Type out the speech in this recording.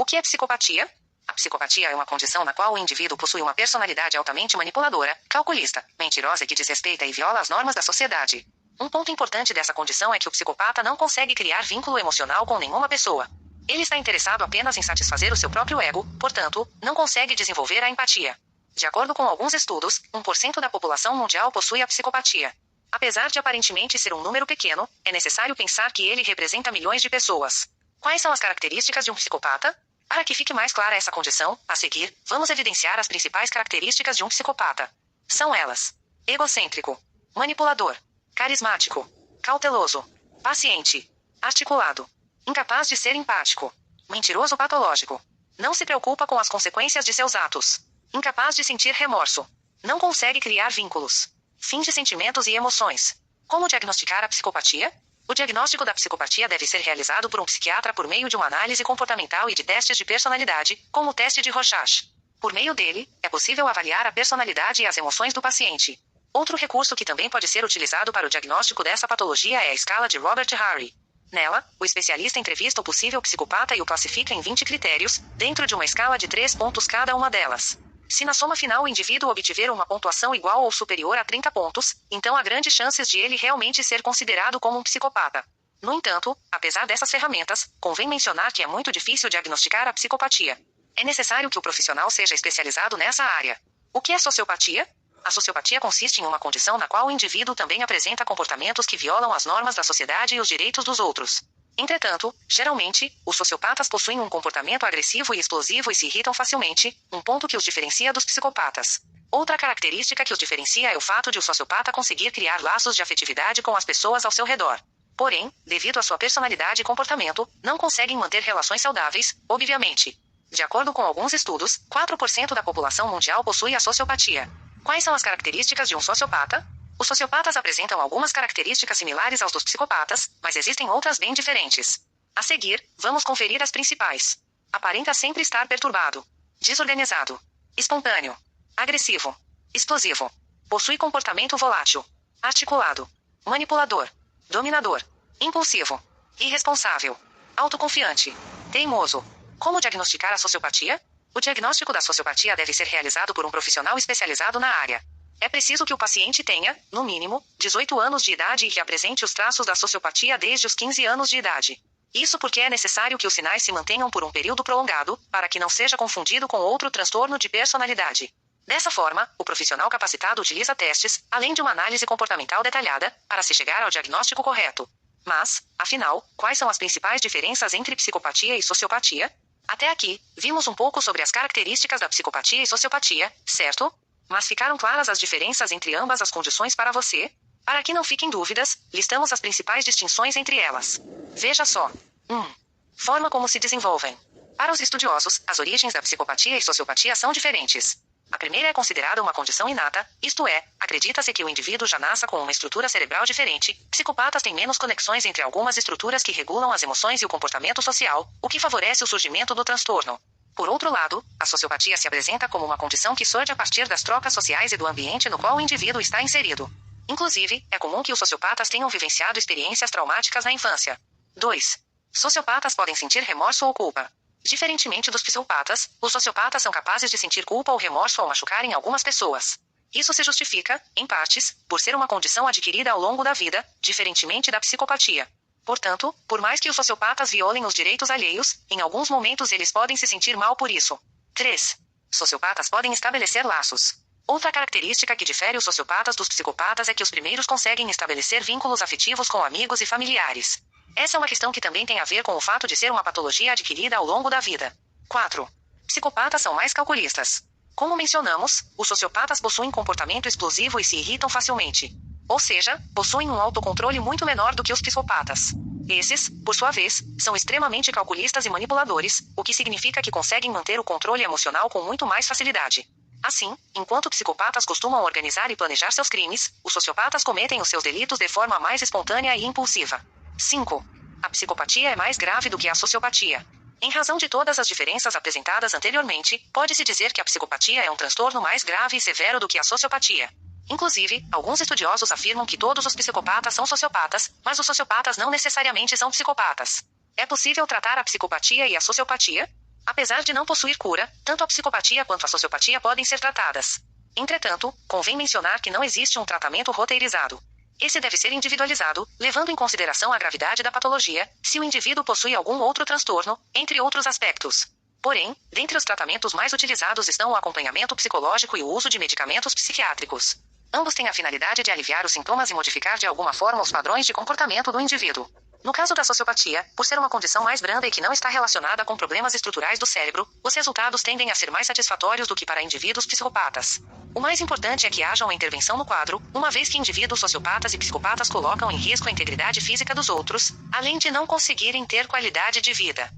O que é psicopatia? A psicopatia é uma condição na qual o indivíduo possui uma personalidade altamente manipuladora, calculista, mentirosa e que desrespeita e viola as normas da sociedade. Um ponto importante dessa condição é que o psicopata não consegue criar vínculo emocional com nenhuma pessoa. Ele está interessado apenas em satisfazer o seu próprio ego, portanto, não consegue desenvolver a empatia. De acordo com alguns estudos, 1% da população mundial possui a psicopatia. Apesar de aparentemente ser um número pequeno, é necessário pensar que ele representa milhões de pessoas. Quais são as características de um psicopata? Para que fique mais clara essa condição, a seguir, vamos evidenciar as principais características de um psicopata. São elas: egocêntrico, manipulador, carismático, cauteloso, paciente, articulado, incapaz de ser empático, mentiroso patológico, não se preocupa com as consequências de seus atos, incapaz de sentir remorso, não consegue criar vínculos, fim de sentimentos e emoções. Como diagnosticar a psicopatia? O diagnóstico da psicopatia deve ser realizado por um psiquiatra por meio de uma análise comportamental e de testes de personalidade, como o teste de Rorschach. Por meio dele, é possível avaliar a personalidade e as emoções do paciente. Outro recurso que também pode ser utilizado para o diagnóstico dessa patologia é a escala de Robert Harry. Nela, o especialista entrevista o possível psicopata e o classifica em 20 critérios, dentro de uma escala de 3 pontos cada uma delas. Se na soma final o indivíduo obtiver uma pontuação igual ou superior a 30 pontos, então há grandes chances de ele realmente ser considerado como um psicopata. No entanto, apesar dessas ferramentas, convém mencionar que é muito difícil diagnosticar a psicopatia. É necessário que o profissional seja especializado nessa área. O que é sociopatia? A sociopatia consiste em uma condição na qual o indivíduo também apresenta comportamentos que violam as normas da sociedade e os direitos dos outros. Entretanto, geralmente, os sociopatas possuem um comportamento agressivo e explosivo e se irritam facilmente, um ponto que os diferencia dos psicopatas. Outra característica que os diferencia é o fato de o sociopata conseguir criar laços de afetividade com as pessoas ao seu redor. Porém, devido à sua personalidade e comportamento, não conseguem manter relações saudáveis, obviamente. De acordo com alguns estudos, 4% da população mundial possui a sociopatia. Quais são as características de um sociopata? Os sociopatas apresentam algumas características similares aos dos psicopatas, mas existem outras bem diferentes. A seguir, vamos conferir as principais. Aparenta sempre estar perturbado, desorganizado, espontâneo, agressivo, explosivo, possui comportamento volátil, articulado, manipulador, dominador, impulsivo, irresponsável, autoconfiante, teimoso. Como diagnosticar a sociopatia? O diagnóstico da sociopatia deve ser realizado por um profissional especializado na área. É preciso que o paciente tenha, no mínimo, 18 anos de idade e que apresente os traços da sociopatia desde os 15 anos de idade. Isso porque é necessário que os sinais se mantenham por um período prolongado, para que não seja confundido com outro transtorno de personalidade. Dessa forma, o profissional capacitado utiliza testes, além de uma análise comportamental detalhada, para se chegar ao diagnóstico correto. Mas, afinal, quais são as principais diferenças entre psicopatia e sociopatia? Até aqui, vimos um pouco sobre as características da psicopatia e sociopatia, certo? Mas ficaram claras as diferenças entre ambas as condições para você? Para que não fiquem dúvidas, listamos as principais distinções entre elas. Veja só. 1. Forma como se desenvolvem. Para os estudiosos, as origens da psicopatia e sociopatia são diferentes. A primeira é considerada uma condição inata, isto é, acredita-se que o indivíduo já nasça com uma estrutura cerebral diferente. Psicopatas têm menos conexões entre algumas estruturas que regulam as emoções e o comportamento social, o que favorece o surgimento do transtorno. Por outro lado, a sociopatia se apresenta como uma condição que surge a partir das trocas sociais e do ambiente no qual o indivíduo está inserido. Inclusive, é comum que os sociopatas tenham vivenciado experiências traumáticas na infância. 2. Sociopatas podem sentir remorso ou culpa. Diferentemente dos psicopatas, os sociopatas são capazes de sentir culpa ou remorso ao machucarem algumas pessoas. Isso se justifica, em partes, por ser uma condição adquirida ao longo da vida, diferentemente da psicopatia. Portanto, por mais que os sociopatas violem os direitos alheios, em alguns momentos eles podem se sentir mal por isso. 3. Sociopatas podem estabelecer laços. Outra característica que difere os sociopatas dos psicopatas é que os primeiros conseguem estabelecer vínculos afetivos com amigos e familiares. Essa é uma questão que também tem a ver com o fato de ser uma patologia adquirida ao longo da vida. 4. Psicopatas são mais calculistas. Como mencionamos, os sociopatas possuem comportamento explosivo e se irritam facilmente. Ou seja, possuem um autocontrole muito menor do que os psicopatas. Esses, por sua vez, são extremamente calculistas e manipuladores, o que significa que conseguem manter o controle emocional com muito mais facilidade. Assim, enquanto psicopatas costumam organizar e planejar seus crimes, os sociopatas cometem os seus delitos de forma mais espontânea e impulsiva. 5. A psicopatia é mais grave do que a sociopatia. Em razão de todas as diferenças apresentadas anteriormente, pode-se dizer que a psicopatia é um transtorno mais grave e severo do que a sociopatia. Inclusive, alguns estudiosos afirmam que todos os psicopatas são sociopatas, mas os sociopatas não necessariamente são psicopatas. É possível tratar a psicopatia e a sociopatia? Apesar de não possuir cura, tanto a psicopatia quanto a sociopatia podem ser tratadas. Entretanto, convém mencionar que não existe um tratamento roteirizado. Esse deve ser individualizado, levando em consideração a gravidade da patologia, se o indivíduo possui algum outro transtorno, entre outros aspectos. Porém, dentre os tratamentos mais utilizados estão o acompanhamento psicológico e o uso de medicamentos psiquiátricos. Ambos têm a finalidade de aliviar os sintomas e modificar de alguma forma os padrões de comportamento do indivíduo. No caso da sociopatia, por ser uma condição mais branda e que não está relacionada com problemas estruturais do cérebro, os resultados tendem a ser mais satisfatórios do que para indivíduos psicopatas. O mais importante é que haja uma intervenção no quadro, uma vez que indivíduos sociopatas e psicopatas colocam em risco a integridade física dos outros, além de não conseguirem ter qualidade de vida.